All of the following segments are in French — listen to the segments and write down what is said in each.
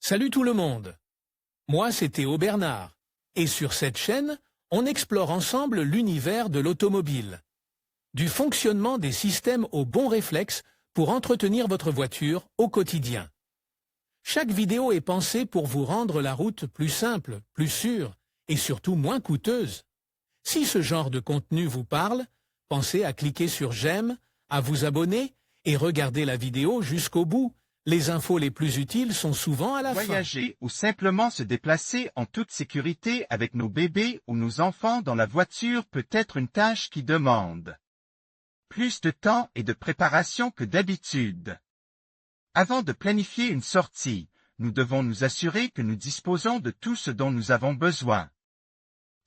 Salut tout le monde. Moi, c'est Théo Bernard. Et sur cette chaîne, on explore ensemble l'univers de l'automobile. Du fonctionnement des systèmes aux bons réflexes pour entretenir votre voiture au quotidien. Chaque vidéo est pensée pour vous rendre la route plus simple, plus sûre et surtout moins coûteuse. Si ce genre de contenu vous parle, pensez à cliquer sur j'aime, à vous abonner et regarder la vidéo jusqu'au bout. Les infos les plus utiles sont souvent à la fin. Voyager ou simplement se déplacer en toute sécurité avec nos bébés ou nos enfants dans la voiture peut être une tâche qui demande plus de temps et de préparation que d'habitude. Avant de planifier une sortie, nous devons nous assurer que nous disposons de tout ce dont nous avons besoin.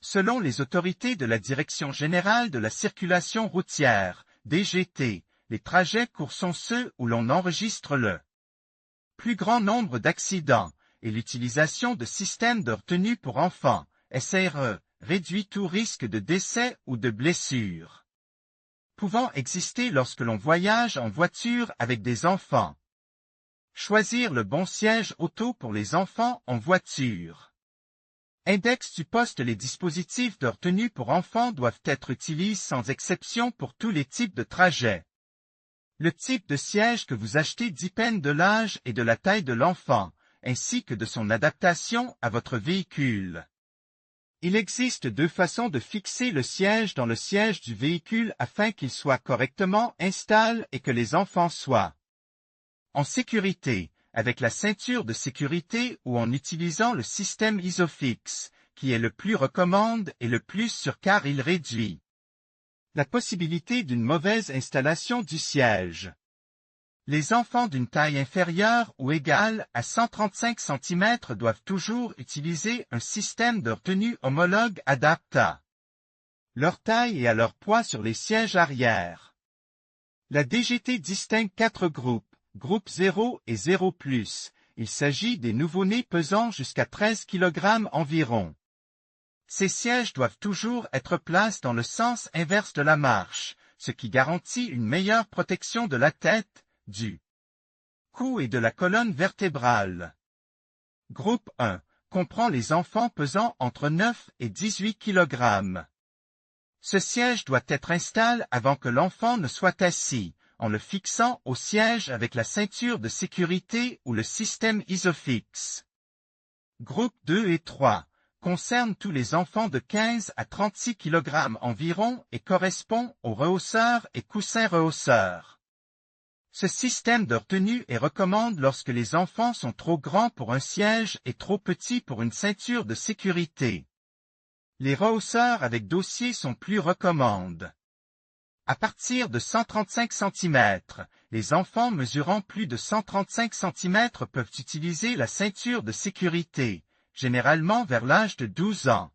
Selon les autorités de la Direction générale de la circulation routière, DGT, les trajets courts sont ceux où l'on enregistre le plus grand nombre d'accidents, et l'utilisation de systèmes de retenue pour enfants, SRE, réduit tout risque de décès ou de blessure pouvant exister lorsque l'on voyage en voiture avec des enfants. Choisir le bon siège auto pour les enfants en voiture. Index du poste. Les dispositifs de retenue pour enfants doivent être utilisés sans exception pour tous les types de trajets. Le type de siège que vous achetez dépend de l'âge et de la taille de l'enfant, ainsi que de son adaptation à votre véhicule. Il existe deux façons de fixer le siège dans le siège du véhicule afin qu'il soit correctement installé et que les enfants soient en sécurité, avec la ceinture de sécurité ou en utilisant le système Isofix, qui est le plus recommandé et le plus sûr car il réduit la possibilité d'une mauvaise installation du siège. Les enfants d'une taille inférieure ou égale à 135 cm doivent toujours utiliser un système de retenue homologue adapté à leur taille et à leur poids sur les sièges arrière. La DGT distingue 4 groupes, groupe 0 et 0+. Il s'agit des nouveau-nés pesant jusqu'à 13 kg environ. Ces sièges doivent toujours être placés dans le sens inverse de la marche, ce qui garantit une meilleure protection de la tête, du cou et de la colonne vertébrale. Groupe 1 comprend les enfants pesant entre 9 et 18 kg. Ce siège doit être installé avant que l'enfant ne soit assis, en le fixant au siège avec la ceinture de sécurité ou le système Isofix. Groupe 2 et 3 concernent tous les enfants de 15 à 36 kg environ et correspond aux rehausseurs et coussins rehausseurs. Ce système de retenue est recommandé lorsque les enfants sont trop grands pour un siège et trop petits pour une ceinture de sécurité. Les rehausseurs avec dossier sont plus recommandés. À partir de 135 cm, les enfants mesurant plus de 135 cm peuvent utiliser la ceinture de sécurité, généralement vers l'âge de 12 ans.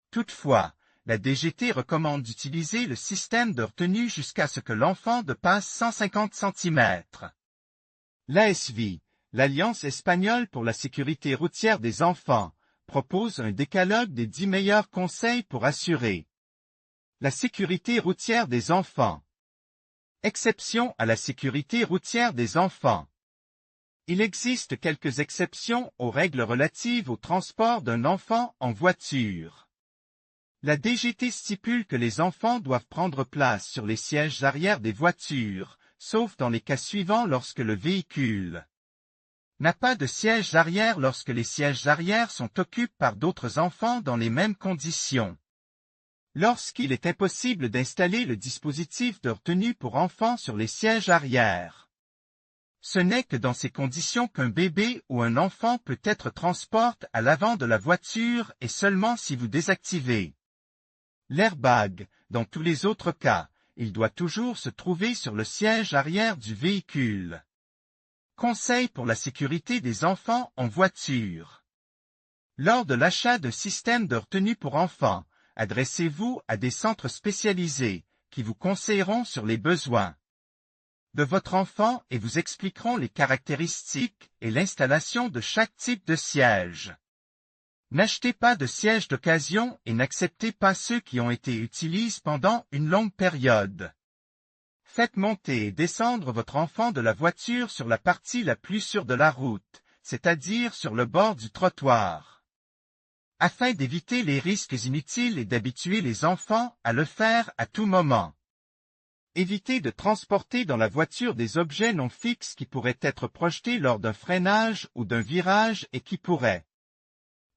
Toutefois, la DGT recommande d'utiliser le système de retenue jusqu'à ce que l'enfant dépasse 150 cm. L'ASV, l'Alliance espagnole pour la sécurité routière des enfants, propose un décalogue des 10 meilleurs conseils pour assurer la sécurité routière des enfants. Exception à la sécurité routière des enfants. Il existe quelques exceptions aux règles relatives au transport d'un enfant en voiture. La DGT stipule que les enfants doivent prendre place sur les sièges arrière des voitures, sauf dans les cas suivants lorsque le véhicule n'a pas de siège arrière lorsque les sièges arrière sont occupés par d'autres enfants dans les mêmes conditions. Lorsqu'il est impossible d'installer le dispositif de retenue pour enfants sur les sièges arrière. Ce n'est que dans ces conditions qu'un bébé ou un enfant peut être transporté à l'avant de la voiture et seulement si vous désactivez l'airbag. Dans tous les autres cas, il doit toujours se trouver sur le siège arrière du véhicule. Conseil pour la sécurité des enfants en voiture. Lors de l'achat d'un système de retenue pour enfants, adressez-vous à des centres spécialisés qui vous conseilleront sur les besoins de votre enfant et vous expliqueront les caractéristiques et l'installation de chaque type de siège. N'achetez pas de sièges d'occasion et n'acceptez pas ceux qui ont été utilisés pendant une longue période. Faites monter et descendre votre enfant de la voiture sur la partie la plus sûre de la route, c'est-à-dire sur le bord du trottoir. Afin d'éviter les risques inutiles et d'habituer les enfants à le faire à tout moment. Évitez de transporter dans la voiture des objets non fixes qui pourraient être projetés lors d'un freinage ou d'un virage et qui pourraient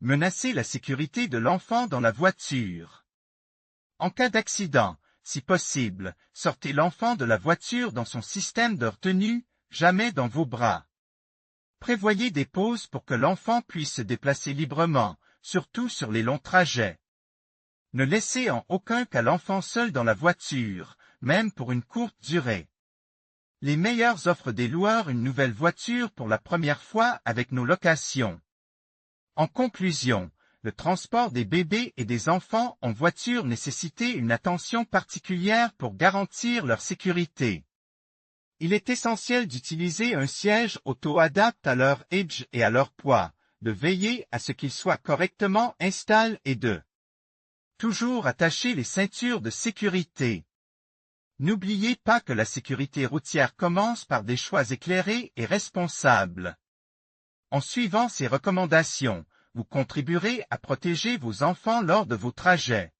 menacer la sécurité de l'enfant dans la voiture. En cas d'accident, si possible, sortez l'enfant de la voiture dans son système de retenue, jamais dans vos bras. Prévoyez des pauses pour que l'enfant puisse se déplacer librement, surtout sur les longs trajets. Ne laissez en aucun cas l'enfant seul dans la voiture, même pour une courte durée. Les meilleures offrent des loueurs une nouvelle voiture pour la première fois avec nos locations. En conclusion, le transport des bébés et des enfants en voiture nécessite une attention particulière pour garantir leur sécurité. Il est essentiel d'utiliser un siège auto-adapté à leur âge et à leur poids, de veiller à ce qu'il soit correctement installé et de toujours attacher les ceintures de sécurité. N'oubliez pas que la sécurité routière commence par des choix éclairés et responsables. En suivant ces recommandations, vous contribuerez à protéger vos enfants lors de vos trajets.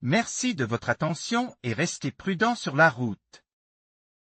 Merci de votre attention et restez prudents sur la route.